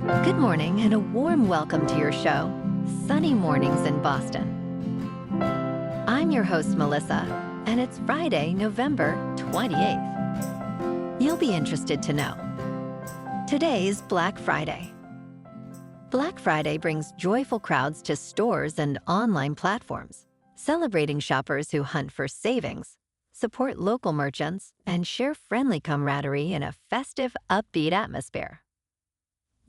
Good morning and a warm welcome to your show, Sunny Mornings in Boston. I'm your host, Melissa, and it's Friday, November 28th. You'll be interested to know. Today's Black Friday. Black Friday brings joyful crowds to stores and online platforms, celebrating shoppers who hunt for savings, support local merchants, and share friendly camaraderie in a festive, upbeat atmosphere.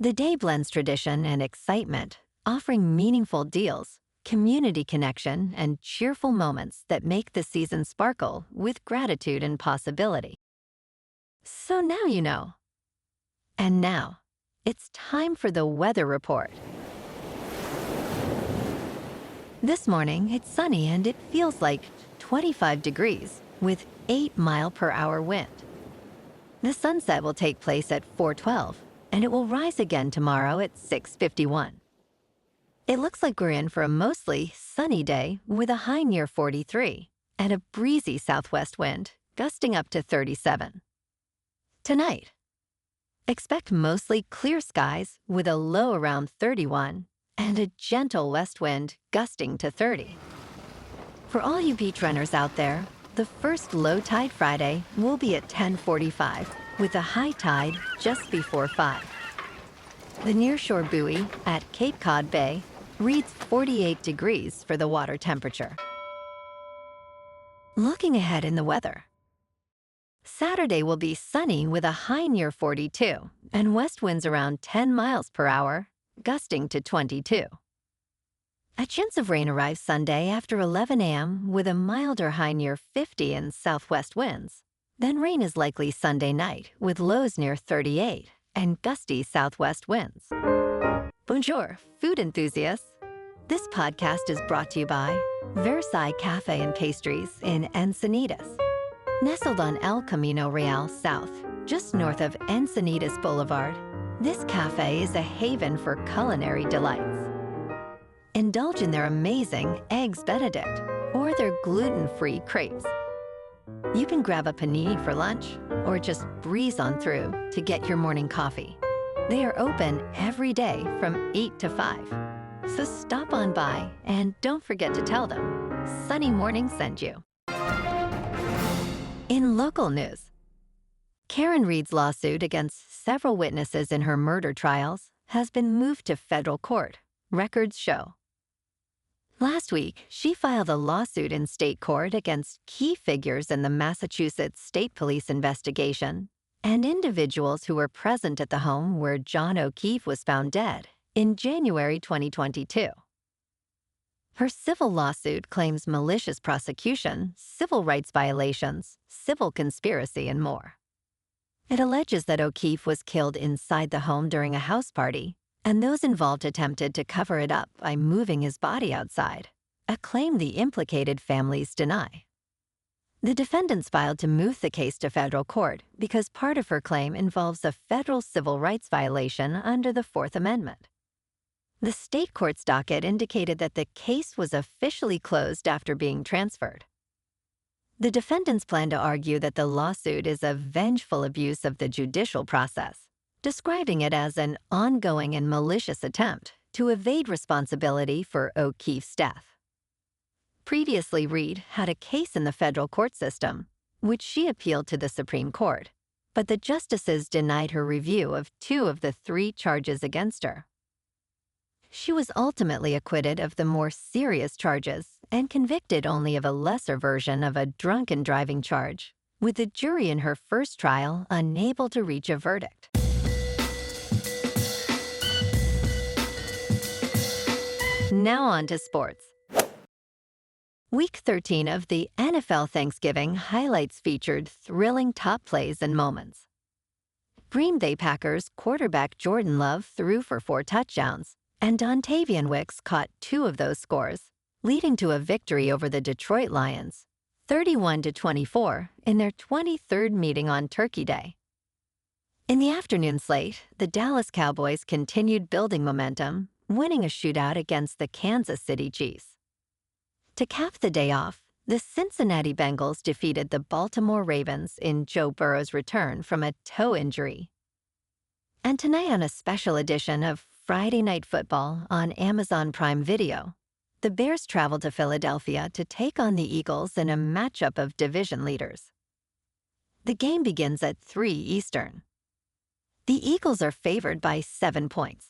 The day blends tradition and excitement, offering meaningful deals, community connection, and cheerful moments that make the season sparkle with gratitude and possibility. So now you know. And now, it's time for the weather report. This morning, it's sunny and it feels like 25 degrees with 8-mile-per-hour wind. The sunset will take place at 4:12, and it will rise again tomorrow at 6:51. It looks like we're in for a mostly sunny day with a high near 43 and a breezy southwest wind gusting up to 37. Tonight, expect mostly clear skies with a low around 31 and a gentle west wind gusting to 30. For all you beach runners out there, the first low tide Friday will be at 10:45 with a high tide just before 5. The nearshore buoy at Cape Cod Bay reads 48 degrees for the water temperature. Looking ahead in the weather. Saturday will be sunny with a high near 42 and west winds around 10 miles per hour, gusting to 22. A chance of rain arrives Sunday after 11 a.m. with a milder high near 50 and southwest winds. Then rain is likely Sunday night with lows near 38 and gusty southwest winds. Bonjour, food enthusiasts. This podcast is brought to you by Versailles Cafe and Pastries in Encinitas. Nestled on El Camino Real South, just north of Encinitas Boulevard, this cafe is a haven for culinary delights. Indulge in their amazing Eggs Benedict or their gluten-free crepes. You can grab a panini for lunch or just breeze on through to get your morning coffee. They are open every day from 8 to 5. So stop on by and don't forget to tell them Sunny Morning sent you. In local news, Karen Reed's lawsuit against several witnesses in her murder trials has been moved to federal court, records show. Last week, she filed a lawsuit in state court against key figures in the Massachusetts State Police investigation and individuals who were present at the home where John O'Keefe was found dead in January 2022. Her civil lawsuit claims malicious prosecution, civil rights violations, civil conspiracy, and more. It alleges that O'Keefe was killed inside the home during a house party, and those involved attempted to cover it up by moving his body outside, a claim the implicated families deny. The defendants filed to move the case to federal court because part of her claim involves a federal civil rights violation under the Fourth Amendment. The state court's docket indicated that the case was officially closed after being transferred. The defendants plan to argue that the lawsuit is a vengeful abuse of the judicial process, describing it as an ongoing and malicious attempt to evade responsibility for O'Keefe's death. Previously, Reed had a case in the federal court system, which she appealed to the Supreme Court, but the justices denied her review of 2 of the 3 charges against her. She was ultimately acquitted of the more serious charges and convicted only of a lesser version of a drunken driving charge, with the jury in her first trial unable to reach a verdict. Now on to sports. Week 13 of the NFL Thanksgiving highlights featured thrilling top plays and moments. Green Bay Packers quarterback Jordan Love threw for 4 touchdowns, and Dontavian Wicks caught 2 of those scores, leading to a victory over the Detroit Lions, 31-24, in their 23rd meeting on Turkey Day. In the afternoon slate, the Dallas Cowboys continued building momentum, winning a shootout against the Kansas City Chiefs. To cap the day off, the Cincinnati Bengals defeated the Baltimore Ravens in Joe Burrow's return from a toe injury. And tonight on a special edition of Friday Night Football on Amazon Prime Video, the Bears travel to Philadelphia to take on the Eagles in a matchup of division leaders. The game begins at 3 Eastern. The Eagles are favored by 7 points.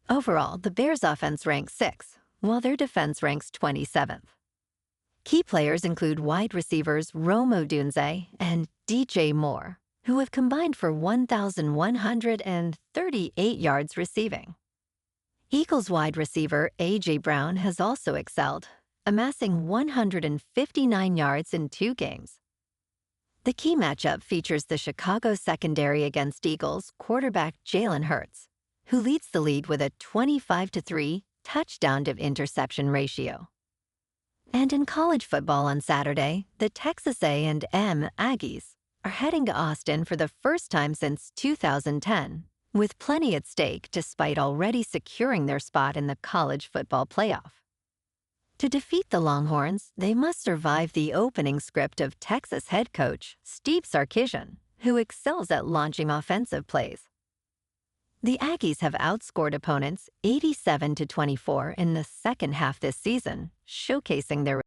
Overall, the Bears' offense ranks 6th, while their defense ranks 27th. Key players include wide receivers Rome Odunze and DJ Moore, who have combined for 1,138 yards receiving. Eagles wide receiver A.J. Brown has also excelled, amassing 159 yards in 2 games. The key matchup features the Chicago secondary against Eagles quarterback Jalen Hurts, who leads the league with a 25-3 touchdown-to-interception ratio. And in college football on Saturday, the Texas A&amp Aggies are heading to Austin for the first time since 2010, with plenty at stake despite already securing their spot in the college football playoff. To defeat the Longhorns, they must survive the opening script of Texas head coach Steve Sarkisian, who excels at launching offensive plays. The Aggies have outscored opponents 87-24 in the second half this season, showcasing their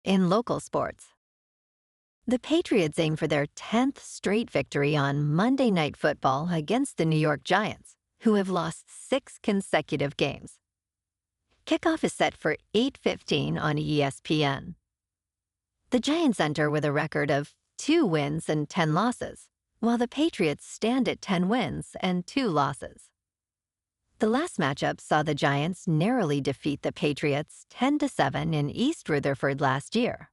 in local sports. The Patriots aim for their 10th straight victory on Monday Night Football against the New York Giants, who have lost 6 consecutive games. Kickoff is set for 8:15 on ESPN. The Giants enter with a record of 2 wins and 10 losses, while the Patriots stand at 10 wins and 2 losses. The last matchup saw the Giants narrowly defeat the Patriots 10-7 in East Rutherford last year.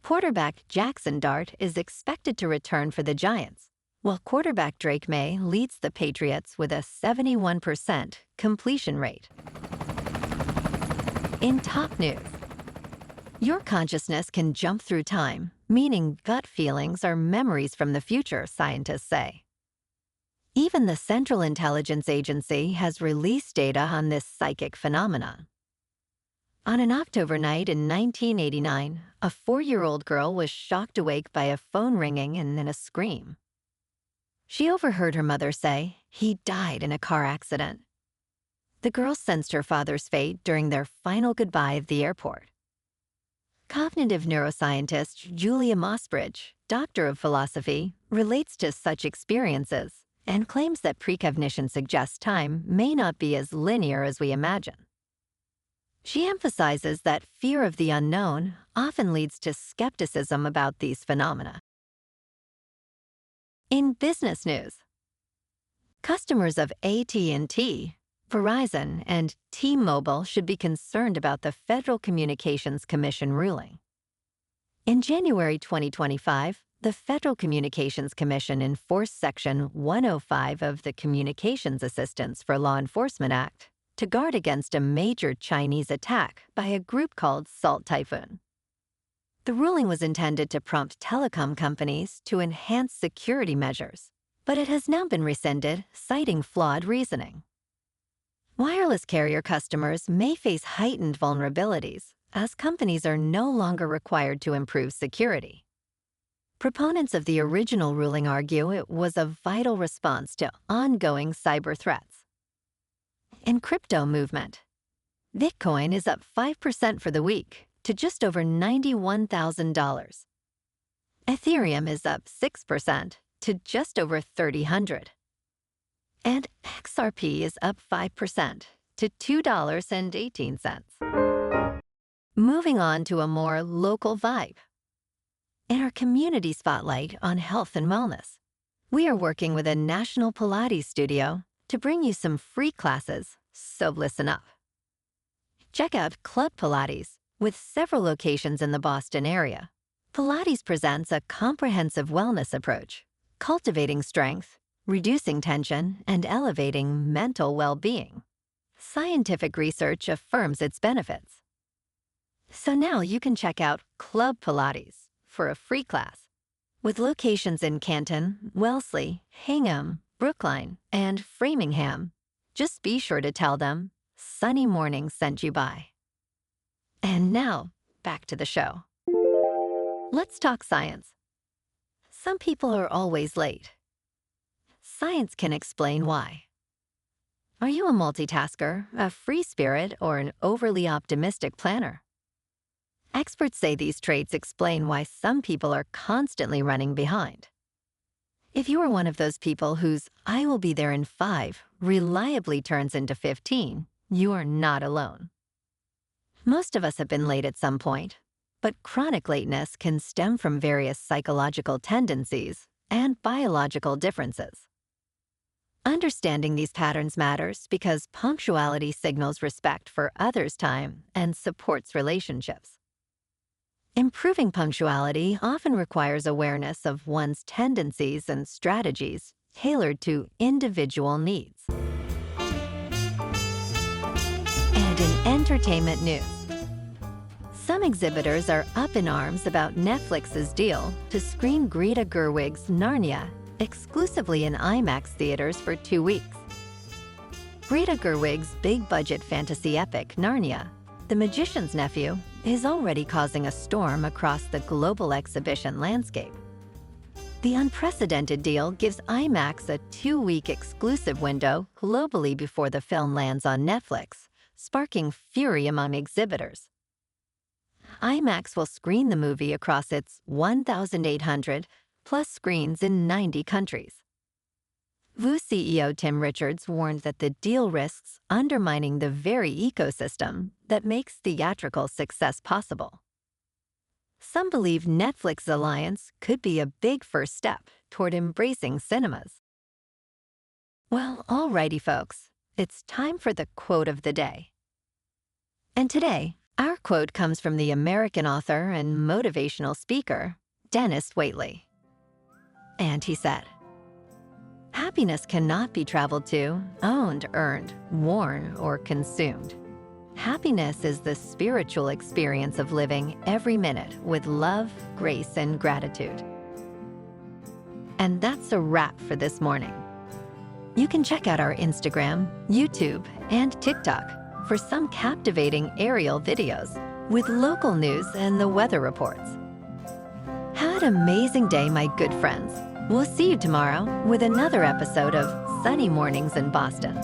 Quarterback Jaxson Dart is expected to return for the Giants, while quarterback Drake Maye leads the Patriots with a 71% completion rate. In top news, your consciousness can jump through time, meaning gut feelings are memories from the future, scientists say. Even the Central Intelligence Agency has released data on this psychic phenomenon. On an October night in 1989, a 4-year-old girl was shocked awake by a phone ringing and then a scream. She overheard her mother say, "He died in a car accident." The girl sensed her father's fate during their final goodbye at the airport. Cognitive neuroscientist Julia Mossbridge, doctor of philosophy, relates to such experiences and claims that precognition suggests time may not be as linear as we imagine. She emphasizes that fear of the unknown often leads to skepticism about these phenomena. In business news, customers of AT&T, Verizon, and T-Mobile should be concerned about the Federal Communications Commission ruling. In January 2025, the Federal Communications Commission enforced Section 105 of the Communications Assistance for Law Enforcement Act to guard against a major Chinese attack by a group called Salt Typhoon. The ruling was intended to prompt telecom companies to enhance security measures, but it has now been rescinded, citing flawed reasoning. Wireless carrier customers may face heightened vulnerabilities as companies are no longer required to improve security. Proponents of the original ruling argue it was a vital response to ongoing cyber threats. In crypto movement, Bitcoin is up 5% for the week to just over $91,000. Ethereum is up 6% to just over $3,000. And XRP is up 5% to $2.18. Moving on to a more local vibe. In our community spotlight on health and wellness, we are working with a national Pilates studio to bring you some free classes, so listen up. Check out Club Pilates, with several locations in the Boston area. Pilates presents a comprehensive wellness approach, cultivating strength, reducing tension, and elevating mental well-being. Scientific research affirms its benefits. So now you can check out Club Pilates for a free class. With locations in Canton, Wellesley, Hingham, Brookline, and Framingham, just be sure to tell them Sunny Morning sent you by. And now, back to the show. Let's talk science. Some people are always late. science can explain why. Are you a multitasker, a free spirit, or an overly optimistic planner? Experts say these traits explain why some people are constantly running behind. If you are one of those people whose "I will be there in 5" reliably turns into 15, you are not alone. Most of us have been late at some point, but chronic lateness can stem from various psychological tendencies and biological differences. Understanding these patterns matters because punctuality signals respect for others' time and supports relationships. Improving punctuality often requires awareness of one's tendencies and strategies tailored to individual needs. And in entertainment news, some exhibitors are up in arms about Netflix's deal to screen Greta Gerwig's Narnia exclusively in Imax theaters for 2 weeks. Greta Gerwig's big-budget fantasy epic, Narnia, The Magician's Nephew, is already causing a storm across the global exhibition landscape. The unprecedented deal gives Imax a 2-week exclusive window globally before the film lands on Netflix, sparking fury among exhibitors. Imax will screen the movie across its 1,800 plus screens in 90 countries. VU CEO Tim Richards warned that the deal risks undermining the very ecosystem that makes theatrical success possible. Some believe Netflix's alliance could be a big first step toward embracing cinemas. Well, alrighty folks, it's time for the quote of the day. And today, our quote comes from the American author and motivational speaker, Dennis Waitley. And he said, "Happiness cannot be traveled to, owned, earned, worn, or consumed. Happiness is the spiritual experience of living every minute with love, grace, and gratitude." And that's a wrap for this morning. You can check out our Instagram, YouTube, and TikTok for some captivating aerial videos with local news and the weather reports. Have an amazing day, my good friends. We'll see you tomorrow with another episode of Sunny Mornings in Boston.